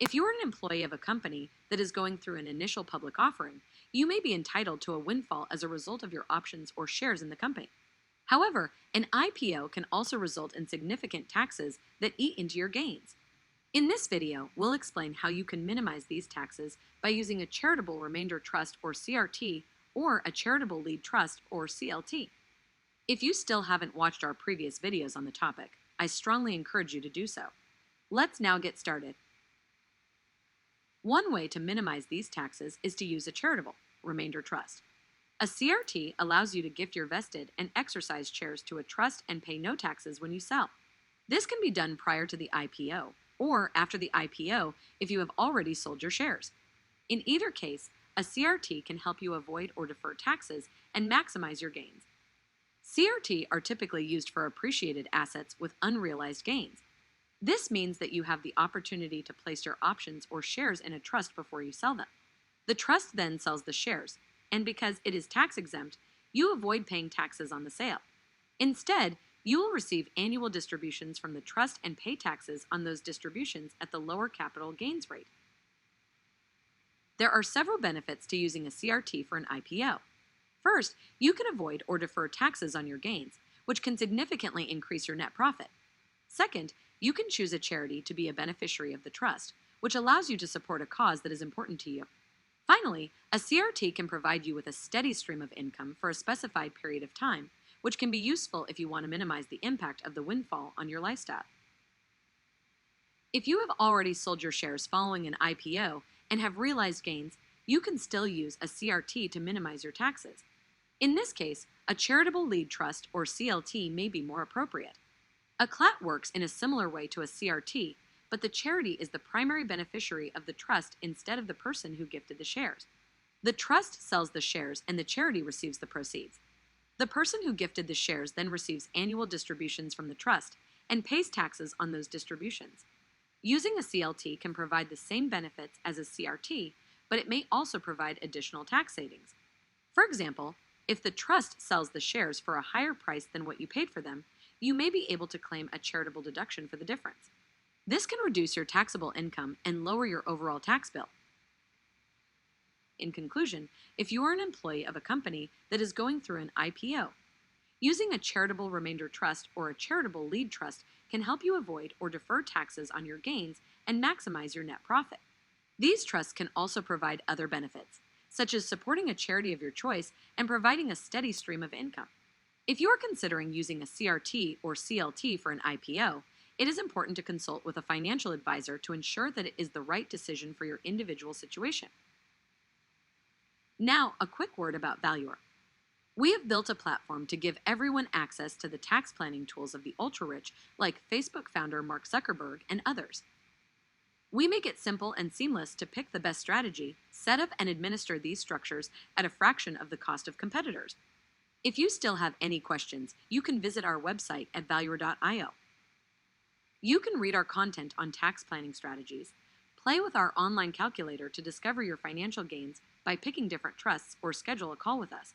If you are an employee of a company that is going through an initial public offering, you may be entitled to a windfall as a result of your options or shares in the company. However, an IPO can also result in significant taxes that eat into your gains. In this video, we'll explain how you can minimize these taxes by using a Charitable Remainder Trust or CRT or a Charitable Lead Trust or CLT. If you still haven't watched our previous videos on the topic, I strongly encourage you to do so. Let's now get started. One way to minimize these taxes is to use a Charitable Remainder Trust. A CRT allows you to gift your vested and exercised shares to a trust and pay no taxes when you sell. This can be done prior to the IPO or after the IPO if you have already sold your shares. In either case, a CRT can help you avoid or defer taxes and maximize your gains. CRT are typically used for appreciated assets with unrealized gains. This means that you have the opportunity to place your options or shares in a trust before you sell them. The trust then sells the shares, and because it is tax exempt, you avoid paying taxes on the sale. Instead, you will receive annual distributions from the trust and pay taxes on those distributions at the lower capital gains rate. There are several benefits to using a CRT for an IPO. First, you can avoid or defer taxes on your gains, which can significantly increase your net profit. Second, you can choose a charity to be a beneficiary of the trust, which allows you to support a cause that is important to you. Finally, a CRT can provide you with a steady stream of income for a specified period of time, which can be useful if you want to minimize the impact of the windfall on your lifestyle. If you have already sold your shares following an IPO and have realized gains, you can still use a CRT to minimize your taxes. In this case, a Charitable Lead Trust or CLT may be more appropriate. A CLAT works in a similar way to a CRT, but the charity is the primary beneficiary of the trust instead of the person who gifted the shares. The trust sells the shares and the charity receives the proceeds. The person who gifted the shares then receives annual distributions from the trust and pays taxes on those distributions. Using a CLT can provide the same benefits as a CRT, but it may also provide additional tax savings. For example, if the trust sells the shares for a higher price than what you paid for them, you may be able to claim a charitable deduction for the difference. This can reduce your taxable income and lower your overall tax bill. In conclusion, if you are an employee of a company that is going through an IPO, using a Charitable Remainder Trust or a Charitable Lead Trust can help you avoid or defer taxes on your gains and maximize your net profit. These trusts can also provide other benefits, such as supporting a charity of your choice and providing a steady stream of income. If you are considering using a CRT or CLT for an IPO, it is important to consult with a financial advisor to ensure that it is the right decision for your individual situation. Now, a quick word about Valur. We have built a platform to give everyone access to the tax planning tools of the ultra-rich like Facebook founder Mark Zuckerberg and others. We make it simple and seamless to pick the best strategy, set up and administer these structures at a fraction of the cost of competitors. If you still have any questions, you can visit our website at valur.io. You can read our content on tax planning strategies, play with our online calculator to discover your financial gains by picking different trusts or schedule a call with us.